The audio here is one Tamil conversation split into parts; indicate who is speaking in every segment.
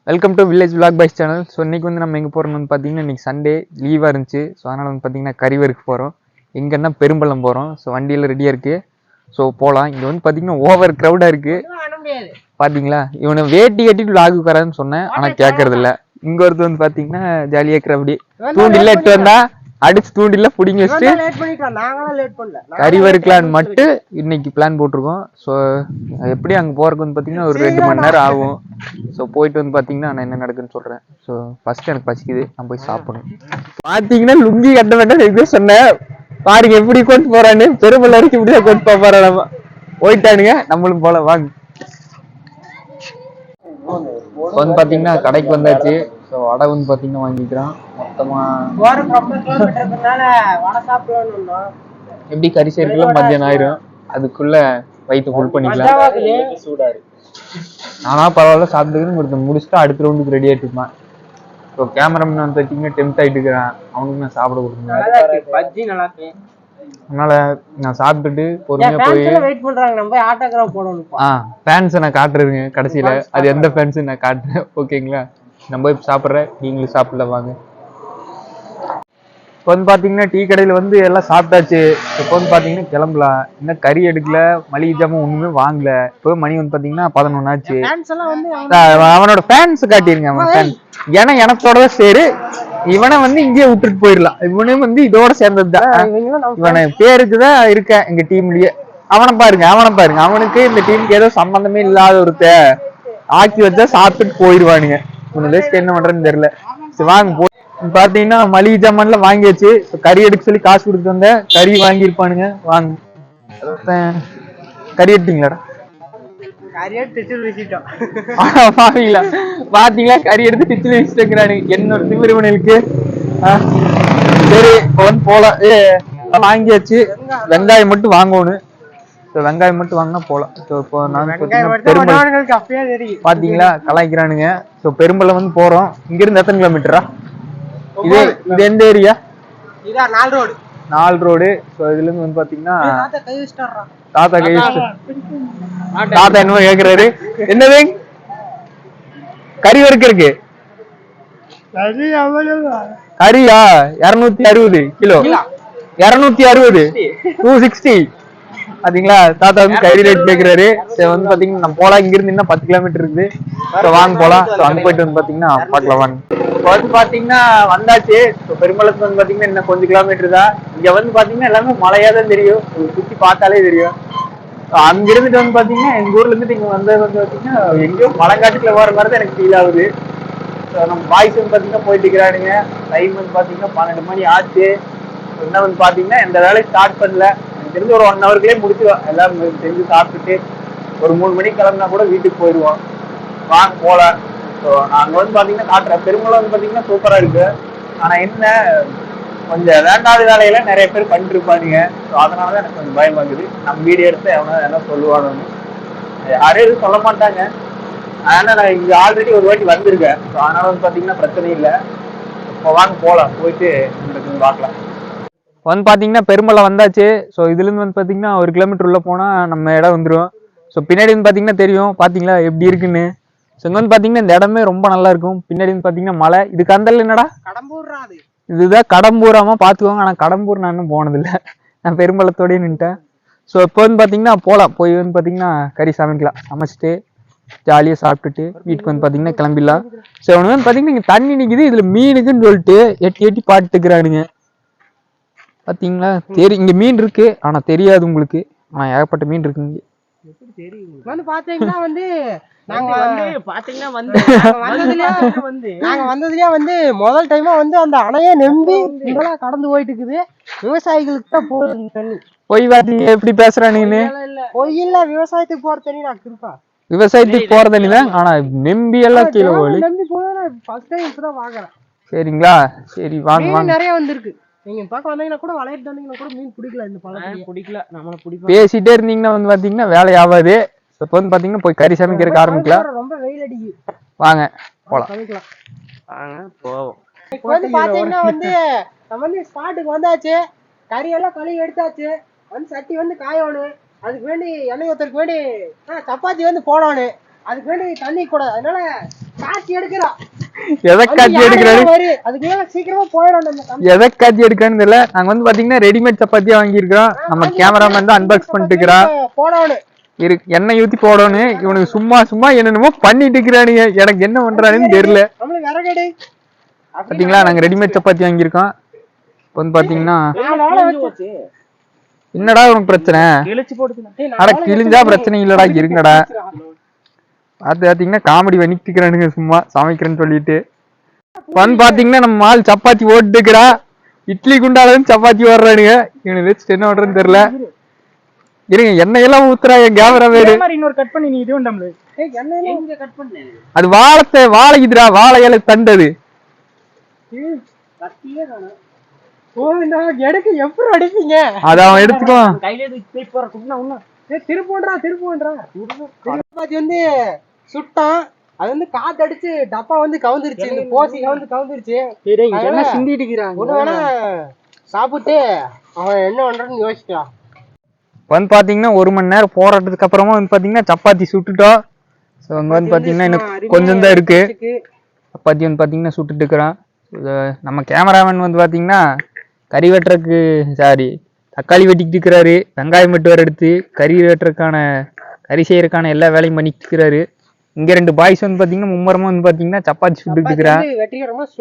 Speaker 1: Welcome to village vlog boys channel. So இன்றைக்கி வந்து நம்ம எங்கே போகிறோம்னு வந்து பார்த்தீங்கன்னா இன்றைக்கி சண்டே லீவாக இருந்துச்சு. ஸோ அதனால் வந்து பார்த்தீங்கன்னா கறிவருக்கு போகிறோம். எங்கன்னா பெரும்பள்ளம் போகிறோம். ஸோ வண்டியில் ரெடியாக இருக்குது. ஸோ போகலாம். இங்கே வந்து பார்த்தீங்கன்னா ஓவர் க்ரௌடாக இருக்குது. பார்த்தீங்களா, இவனை வேட்டி கட்டிட்டு விளாக் வரான்னு சொன்னேன், ஆனால் கேட்கறதில்ல. இங்கே ஒருத்தர் வந்து பார்த்தீங்கன்னா ஜாலியாக இருக்கிற அப்படி தூண்டில் எட்டு வந்தா அடிச்சு தூண்டில புடிங்கி வச்சுட்டு கறி வறுக்கலான்னு மட்டும் இன்னைக்கு பிளான் போட்டிருக்கோம். ஸோ எப்படி அங்கே போறதுக்கு வந்து பார்த்தீங்கன்னா ஒரு 2 மணி நேரம் ஆகும். ஸோ போயிட்டு வந்து பார்த்தீங்கன்னா நான் என்ன நடக்குன்னு சொல்றேன். ஸோ ஃபர்ஸ்ட் எனக்கு பசிக்குது, நான் போய் சாப்பிடணும். பார்த்தீங்கன்னா லுங்கி கட்ட வேண்டாம் இதே சொன்னேன். பாருங்க எப்படி கொண்டு போறான்னு. பெருமள வரைக்கும் இப்படிதான் கொண்டு போறான். நம்ம போயிட்டானுங்க, நம்மளும் போல வாங்க. வந்து பார்த்தீங்கன்னா கடைக்கு வந்தாச்சு. ஸோ வடை வந்து பார்த்தீங்கன்னா வாங்கிக்கிறான் மொத்தமாக. எப்படி கறி சேர்க்கலாம் மத்தியானம் ஆயிரும், அதுக்குள்ள வயிற்று ஃபுல் பண்ணிக்கலாம். சூடாரு நானா பரவாயில்ல சாப்பிட்டுக்குன்னு ஒருத்தன் முடிச்சுட்டு அடுத்த ரவுண்டுக்கு ரெடி ஆகிட்டு இருப்பான். ஸோ கேமராமேன் வந்து பார்த்தீங்கன்னா டெம்ட் ஆகிட்டு இருக்கிறான், அவனுக்கு நான் சாப்பிட கொடுக்கணும். அதனால நான் சாப்பிட்டுட்டு பொறுமையா போய் வெயிட் பண்றாங்க. நம்ம ஆட்டோகிராஃப் போடணும். ஃபேன்ஸை நான் காட்டுறேங்க கடைசியில. அது எந்த ஃபேன்ஸ் நான் காட்டுறேன், ஓகேங்களா? நம்ம போய் சாப்பிட்றேன், நீங்களும் சாப்பிடல வாங்க. இப்போ வந்து பார்த்தீங்கன்னா டீ கடையில் வந்து எல்லாம் சாப்பிட்டாச்சு. இப்போ வந்து பார்த்தீங்கன்னா கிளம்பலாம். இன்னும் கறி எடுக்கல, மளிகை ஜாமான் ஒன்றுமே வாங்கல. இப்போ மணி வந்து பார்த்தீங்கன்னா 11 ஆச்சு. அவனோட ஃபேன்ஸ் காட்டிருங்க. அவன் ஃபேன்ஸ் ஏன்னா எனத்தோட சரி, இவனை வந்து இங்கேயே விட்டுட்டு போயிடலாம். இவனே வந்து இதோட சேர்ந்ததுதான். இவனை பேருக்குதான் இருக்கேன் எங்க டீம்லயே. அவனை பாருங்க, அவனுக்கு இந்த டீமுக்கு ஏதோ சம்பந்தமே இல்லாத ஒருத்த ஆக்கி வச்சா சாப்பிட்டுட்டு போயிடுவானுங்க. உனக்கு என்ன பண்றேன்னு தெரியல. சரி வாங்க போ. பாத்தீங்கன்னா மளிகை ஜாமான்ல வாங்கியாச்சு. கறி எடுக்க சொல்லி காசு கொடுத்து வந்தேன், கறி வாங்கியிருப்பானுங்க. வாங்க. கறி எடுத்தீங்களாடா? பாத்தீங்களா, கறி எடுத்து டிச்சில் வச்சுட்டு என்னோட திமிருவனுக்கு. சரி போலாம். வாங்கியாச்சு. வெங்காயம் மட்டும் வாங்கணும். வெங்காயம் மட்டும் வாங்கினா போலாம். பாத்தீங்களா கலாய்க்கிறானுங்க. பெரும்பலம் வந்து போறோம். இங்க இருந்து எத்தனை கிலோமீட்டரா? இது எந்த ஏரியா? 4 ரோடு. இதுல இருந்து வந்து பாத்தீங்கன்னா தாத்தா கை தாத்தா என்னமோ கேக்குறாரு. என்னது கறி வறுக்கிறதுக்கு? கறியா 260 கிலோ. 260 260. பாத்தீங்களா, தாத்தா வந்து கறி ரேட் கேக்குறாரு. வந்து பாத்தீங்கன்னா நம்ம போலாம். இங்க இருந்து இன்னும் 10 கிலோமீட்டர் இருக்குது. வாங்க போலாம். அங்க போயிட்டு வந்து பாத்தீங்கன்னா பாக்கலாம் வாங்க. இப்போ வந்து பாத்தீங்கன்னா வந்தாச்சு. பெரும்பலத்துக்கு வந்து பாத்தீங்கன்னா இன்னும் கொஞ்சம் கிலோமீட்டர் தான். இங்க வந்து பாத்தீங்கன்னா எல்லாமே மழையா தான் தெரியும், சுத்தி பார்த்தாலே தெரியும். அங்க இருந்துட்டு வந்து பாத்தீங்கன்னா எங்க ஊர்ல இருந்துட்டு இங்க வந்தது வந்து பாத்தீங்கன்னா எங்கேயோ மழைக்காட்டுக்குள்ள வர மாதிரி தான் எனக்கு ஃபீல் ஆகுது. நம்ம பாய்ஸ் வந்து பாத்தீங்கன்னா போயிட்டு இருக்கிறானுங்க. டைம் வந்து பாத்தீங்கன்னா 12 மணி ஆச்சு. என்ன வந்து பாத்தீங்கன்னா இந்த வேலையை ஸ்டார்ட் பண்ணல. தெரிஞ்சு ஒரு 1 ஹவருக்குள்ளே முடிச்சுடுவோம். எல்லாரும் செஞ்சு சாப்பிட்டுட்டு ஒரு 3 மணிக்கு கிளம்புனா கூட வீட்டுக்கு போயிடுவோம். வாங்க போலாம். ஸோ நாங்கள் வந்து பார்த்தீங்கன்னா காட்டுறேன். பெருமளவு வந்து பார்த்தீங்கன்னா சூப்பராக இருக்கு. ஆனால் என்ன கொஞ்சம் வேண்டாத வேலையெல்லாம் நிறைய பேர் பண்ணிட்டு இருப்பானுங்க. ஸோ அதனால தான் எனக்கு கொஞ்சம் பயம் வாங்குது. நம்ம வீடியோ எடுத்து எவனோ என்ன சொல்லுவானு யாரும் எதுவும் சொல்ல மாட்டாங்க. ஆனால் நான் இங்கே ஆல்ரெடி ஒரு வாட்டி வந்திருக்கேன். ஸோ அதனால வந்து பார்த்தீங்கன்னா பிரச்சனை இல்லை. இப்போ வாங்க போகலாம், போயிட்டு பார்க்கலாம். வந்து பார்த்தீங்கன்னா பெரும்பலம் வந்தாச்சு. ஸோ இதுலேருந்து வந்து பார்த்தீங்கன்னா 1 கிலோமீட்டர் உள்ள போனால் நம்ம இடம் வந்துடும். ஸோ பின்னாடி வந்து பார்த்தீங்கன்னா தெரியும். பார்த்தீங்களா எப்படி இருக்குன்னு. ஸோ இங்கே வந்து பார்த்தீங்கன்னா இந்த இடமே ரொம்ப நல்லா இருக்கும். பின்னாடி வந்து பார்த்தீங்கன்னா மலை. இதுக்கு அந்தல என்னடா கடம்பூர்? இதுதான் கடம்பூராமா பார்த்துக்கோங்க. ஆனால் கடம்பூர் நான் இன்னும் போனதில்லை. நான் பெரும்பலத்தோடய நின்ட்டேன். ஸோ இப்போ வந்து பார்த்தீங்கன்னா போகலாம். போய் வந்து பார்த்தீங்கன்னா கறி சமைக்கலாம். சமைச்சிட்டு ஜாலியாக சாப்பிட்டுட்டு வீட்டுக்கு வந்து பார்த்தீங்கன்னா கிளம்பிடலாம். ஸோ அவனு வந்து பார்த்தீங்கன்னா இங்கே தண்ணி நிற்கிது. இதில் மீனுக்குன்னு சொல்லிட்டு எட்டி எட்டி பாட்டுக்கிறானுங்க. பாத்தீங்களா சரி, இங்க மீன் இருக்கு ஆனா தெரியாது உங்களுக்கு. ஆனா ஏகப்பட்ட மீன் இருக்குங்க. வந்து பாத்தீங்கன்னா வந்து நாங்க வந்ததுலயே வந்து முதல் டைமா வந்து அந்த அணையை நம்பி இதெல்லாம் கடந்து போயிட்டு இருக்குது. விவசாயிகளுக்கு தான் போகுது தண்ணி. பொய் பாத்தீங்க எப்படி பேசுறானு? பொய் இல்ல, விவசாயத்துக்கு போற தண்ணி நான் இருப்பா. விவசாயத்துக்கு போற தண்ணி தான். ஆனா நம்பி எல்லாம் கீழே நம்பி போனா ஃபர்ஸ்ட் டைம் இப்பதான் வாங்குறேன். சரிங்களா? சரி வாங்க. நிறைய வந்திருக்கு. நீங்க பார்க்க வந்தீங்கன்னா கூட வளையிட்டு வந்தீங்கன்னா கூட மீன் பிடிக்கல. இந்த பழம் பிடிக்கல. நம்மள பிடிக்கும். பேசிட்டே இருந்தீங்கன்னா வந்து பாத்தீங்கன்னா வேலை ஆகாது. இப்போ வந்து பாத்தீங்கன்னா போய் கறி சமைக்கிறதுக்கு ஆரம்பிக்கலாம். ரொம்ப வெயில் அடிக்கு. வாங்க போலாம். சமைக்கலாம் வாங்க போவோம். இப்போ வந்து பாத்தீங்கன்னா வந்து நம்ம வந்து ஸ்பாட்டுக்கு வந்தாச்சு. கறி எல்லாம் கழுவி எடுத்தாச்சு. வந்து சட்டி வந்து காயணும். அதுக்கு வேண்டி எண்ணெய் ஊத்துறதுக்கு வேண்டி சப்பாத்தி வந்து போடணும். அதுக்கு வேண்டி தண்ணி கூட. அதனால
Speaker 2: காட்சி எடுக்கிறா
Speaker 1: எதை காட்சி எடுக்கிறாரு
Speaker 2: அதுக்கு சீக்கிரமா போயிடும்.
Speaker 1: எதை காட்சி எடுக்கிறான்னு தெரியல. நாங்க வந்து பாத்தீங்கன்னா ரெடிமேட் சப்பாத்தியா வாங்கியிருக்கோம். நம்ம கேமராமேன் தான் அன்பாக்ஸ் பண்ணிட்டு இருக்கிறா. எண்ணெய் ஊத்தி போடணும். இவனுக்கு சும்மா சும்மா என்னென்னமோ பண்ணிட்டு இருக்கிறானுங்க. எனக்கு என்ன பண்றானுன்னு தெரியல. பாத்தீங்களா நாங்க ரெடிமேட் சப்பாத்தி வாங்கியிருக்கோம். இப்போ வந்து பாத்தீங்கன்னா என்னடா உனக்கு பிரச்சனை? அட கிழிஞ்சா பிரச்சனை இல்லடா, இருக்குடா. அது பாத்தீங்கன்னா காமெடி பண்ணிட்டு இருக்கிறானுங்க சும்மா சமைக்கிறேன்னு சொல்லிட்டு. வந்து பாத்தீங்கன்னா நம்ம ஆள் சப்பாத்தி ஓட்டுக்கிறா. இட்லி குண்டால சப்பாத்தி ஓடுறானுங்க. இவனை வச்சுட்டு என்ன பண்றேன்னு தெரியல. இருங்க எண்ணெயெல்லாம் ஊத்துறா என் கேமரா வேறு. அது வாழைக்குதுடா, வாழை இலை தண்டது. அத அவன் எடுத்துக்குவான்.
Speaker 2: வந்து சுட்டான். அது வந்து காத்தடிச்சு டப்பா வந்து கவுந்துருச்சு. இந்த போசி கவுந்துருச்சு. சிந்திட்டு இருக்கிறான். சாப்பிட்டு அவன் என்ன பண்றான்னு யோசிக்கலாம்.
Speaker 1: வந்து பாத்தீங்கன்னா 1 மணி நேரம் போராட்டத்துக்கு அப்புறமா வந்து பாத்தீங்கன்னா சப்பாத்தி சுட்டுட்டோம். ஸோ அங்க வந்து பாத்தீங்கன்னா இன்னும் கொஞ்சம் தான் இருக்கு. சப்பாத்தி வந்து பாத்தீங்கன்னா சுட்டுட்டு இருக்கிறான். நம்ம கேமராமேன் வந்து பாத்தீங்கன்னா கறி வெட்டுறதுக்கு தக்காளி வெட்டிக்கிட்டு இருக்கிறாரு. வெங்காயம் வெட்டு வர எடுத்து கறி செய்யறதுக்கான எல்லா வேலையும் பண்ணிட்டு இருக்கிறாரு. இங்க 2 பாய்ஸ் வந்து பாத்தீங்கன்னா மும்மரமா வந்து பாத்தீங்கன்னா சப்பாத்தி சுட்டுட்டு இருக்கிறேன்.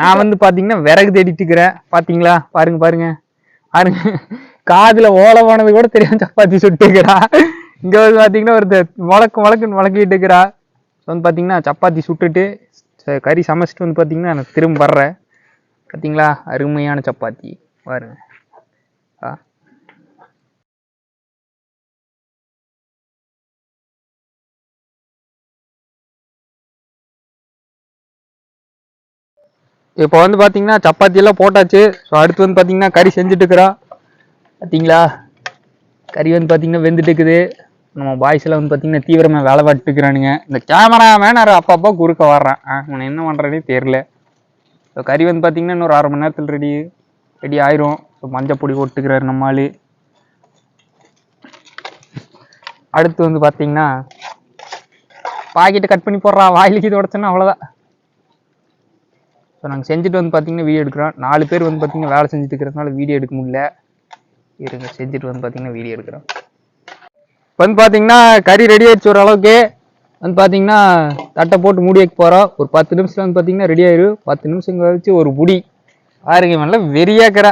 Speaker 1: நான் வந்து பாத்தீங்கன்னா விறகு தேடிட்டு இருக்கிறேன். பாத்தீங்களா பாருங்க காதுல ஓலை போனது கூட தெரியாம சப்பாத்தி சுட்டுக்கிறா. இங்க வந்து பாத்தீங்கன்னா ஒரு முளக்கிட்டு இருக்கிறா. வந்து பாத்தீங்கன்னா சப்பாத்தி சுட்டுட்டு கறி சமைச்சிட்டு வந்து பாத்தீங்கன்னா நான் திரும்ப வர்றேன். பாத்தீங்களா அருமையான சப்பாத்தி பாருங்க. இப்போ வந்து பாத்தீங்கன்னா சப்பாத்தி எல்லாம் போட்டாச்சு. ஸோ அடுத்து வந்து பாத்தீங்கன்னா கறி செஞ்சுட்டு இருக்கிறா. பாத்தீங்களா கறி வந்து பாத்தீங்கன்னா வெந்துட்டு இருக்குது. நம்ம பாய்ஸ் எல்லாம் வந்து பாத்தீங்கன்னா தீவிரமா வேலை பார்த்துட்டு இருக்கிறானுங்க. இந்த கேமராமேன் அப்பப்போ குறுக்க வர்றான். உன்னை என்ன பண்றதே தெரியல. ஸோ கறி வந்து பாத்தீங்கன்னா இன்னொரு 1/2 மணி நேரத்தில் ரெடி ஆயிரும். ஸோ மஞ்சள் பொடி போட்டுக்கிறாரு நம்ம ஆளு. அடுத்து வந்து பாத்தீங்கன்னா பாக்கெட்டை கட் பண்ணி போடுறா. வாயிலுக்கு இது உடச்சுன்னா அவ்வளோதான். ஸோ நாங்கள் செஞ்சுட்டு வந்து பார்த்தீங்கன்னா வீடியோ எடுக்கிறோம். 4 பேர் வந்து பார்த்தீங்கன்னா வேலை செஞ்சுட்டு இருக்கிறதுனால வீடியோ எடுக்க முடியல. இருங்க செஞ்சுட்டு வந்து பார்த்தீங்கன்னா வீடியோ எடுக்கிறோம். வந்து பார்த்தீங்கன்னா கறி ரெடி ஆயிடுச்சு ஓரளவுக்கு. வந்து பார்த்தீங்கன்னா தட்டை போட்டு மூடி வைக்க போகிறோம். ஒரு 10 நிமிஷத்தில் வந்து பார்த்தீங்கன்னா ரெடி ஆயிரும். 10 நிமிஷம் கழிச்சு ஒரு புடி பாருங்க நல்லா வெறியாக்கிறா.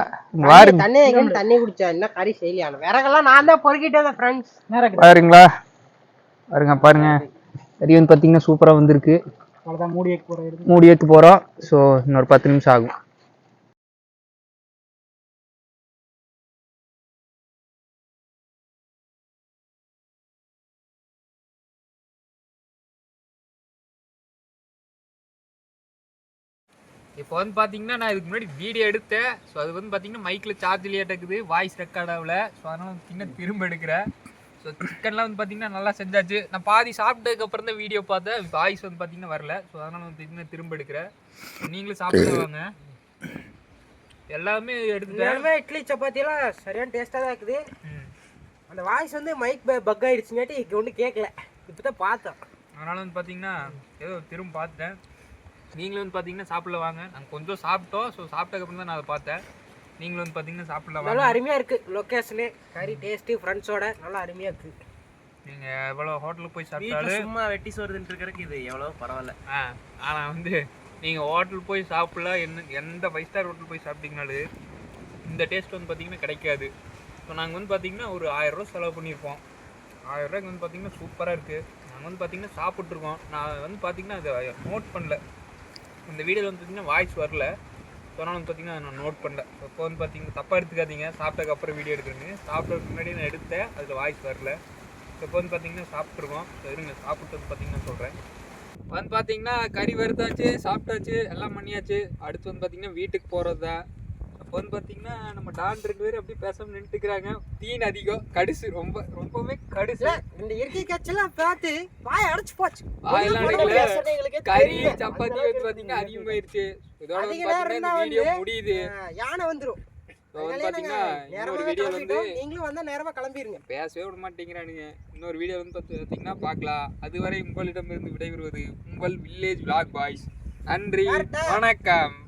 Speaker 2: தண்ணி குடிச்சா என்ன கறி செய்யலாம். விறகெல்லாம் நான் தான் பொறுக்கிட்டேன் ஃப்ரெண்ட்ஸ்.
Speaker 1: பாருங்களா பாருங்க கறி வந்து பார்த்தீங்கன்னா சூப்பராக வந்திருக்கு. மூடி வைக்க போறோம். ஸோ இன்னொரு 10 நிமிஷம் ஆகும். இப்போ வந்து பார்த்தீங்கன்னா நான் இதுக்கு முன்னாடி வீடியோ எடுத்தேன். ஸோ அது வந்து பார்த்தீங்கன்னா மைக்கில் சார்ஜ் லேட்டாக்குது, வாய்ஸ் ரெக்கார்ட் ஆகல. ஸோ அதனால பார்த்தீங்கன்னா திரும்ப எடுக்கிறேன். ஸோ சிக்கன்லாம் வந்து பார்த்தீங்கன்னா நல்லா செஞ்சாச்சு. நான் பாதி சாப்பிட்டதுக்கு அப்புறம் தான் வீடியோ பார்த்தேன். வாய்ஸ் வந்து பார்த்தீங்கன்னா வரல. ஸோ அதனால வந்து பார்த்தீங்கன்னா திரும்ப எடுக்கிறேன். நீங்களும் சாப்பிடுவாங்க. எல்லாமே எடுத்துட்டு
Speaker 2: இட்லி சப்பாத்தியெல்லாம் சரியான டேஸ்ட்டாக தான் இருக்குது. அந்த வாய்ஸ் வந்து மைக் பக் ஆயிடுச்சுங்காட்டி ஒன்றும் கேட்கல. இப்போ தான் பார்த்தேன்.
Speaker 1: அதனால வந்து பார்த்தீங்கன்னா ஏதோ திரும்ப பார்த்துட்டேன். நீங்களும் வந்து பார்த்தீங்கன்னா சாப்பிடல வாங்க. நாங்கள் கொஞ்சம் சாப்பிட்டோம். ஸோ சாப்பிட்டதுக்கப்புறம் தான் நான் அதை பார்த்தேன். நீங்களும் வந்து பார்த்தீங்கன்னா சாப்பிடலாம்.
Speaker 2: நல்லா அருமையாக இருக்குது. லொக்கேஷனு கறி டேஸ்ட்டு ஃப்ரெண்ட்ஸோட நல்லா அருமையாக இருக்குது.
Speaker 1: நீங்கள் எவ்வளோ ஹோட்டலுக்கு போய் சாப்பிட்டாலும்
Speaker 2: சும்மா வெட்டி சோறுன்னு இருக்கிறதுக்கு இது எவ்வளோ பரவாயில்ல.
Speaker 1: ஆனால் வந்து நீங்கள் ஹோட்டல் போய் சாப்பிடலாம். எந்த 5 ஸ்டார் ஹோட்டல் போய் சாப்பிட்டீங்கனாலும் இந்த டேஸ்ட் வந்து பார்த்தீங்கன்னா கிடைக்காது. ஸோ நாங்கள் வந்து பார்த்தீங்கன்னா ஒரு 1000 ரூபா செலவு பண்ணியிருப்போம். 1000 ரூபாய்க்கு வந்து பார்த்தீங்கன்னா சூப்பராக இருக்குது. நாங்கள் வந்து பார்த்தீங்கன்னா சாப்பிட்ருக்கோம். நான் வந்து பார்த்தீங்கன்னா அதை நோட் பண்ணல. இந்த வீடியோவில் வந்து பார்த்தீங்கன்னா வாய்ஸ் வரல. ஸோ அதனால் வந்து பார்த்தீங்கன்னா நான் நோட் பண்ணல. இப்போ வந்து பார்த்தீங்கன்னா தப்பாக எடுத்துக்காதீங்க. சாப்பிட்டதுக்கு அப்புறம் வீடியோ எடுக்கிறேன்னு. சாப்பிட்றதுக்கு முன்னாடி நான் எடுத்தேன். அதில் வாய்ஸ் வரல. இப்போ வந்து பார்த்தீங்கன்னா சாப்பிட்ருக்கோம். ஸோ இருங்க சாப்பிட்டு வந்து பார்த்தீங்கன்னா சொல்கிறேன். வந்து பார்த்தீங்கன்னா கறி வறுத்தாச்சு, சாப்பிட்டாச்சு, எல்லாம் பண்ணியாச்சு. அடுத்து வந்து பார்த்தீங்கன்னா வீட்டுக்கு போகிறது தான். அப்போ வந்து பார்த்தீங்கன்னா நம்ம டான் 2 பேர் அப்படியே பேசாமல் நின்றுக்கிறாங்க. தீன் அதிகம், கடுசு ரொம்பவே கடுசு.
Speaker 2: இந்த இயற்கை காட்சியெல்லாம் பார்த்து வாய் அடைச்சு போச்சு.
Speaker 1: கறி சப்பாத்தி வந்து பார்த்தீங்கன்னா அதிகமாயிருச்சு. இதோட வீடியோ முடியுது.
Speaker 2: யானை வந்துடும்.
Speaker 3: வந்து பாத்தீங்கன்னா இன்னொரு வீடியோல வந்து
Speaker 2: நீங்களும் வந்தா நேரமா கிளம்பிருங்க.
Speaker 3: பேசவே விட மாட்டேங்கிறானுங்க. இன்னொரு வீடியோ வந்து பாத்தீங்கன்னா பார்க்கலாம். அதுவரை உங்களிடமிருந்து விடைபெறுவது உங்கள் வில்லேஜ் vlog பாய்ஸ். நன்றி, வணக்கம்.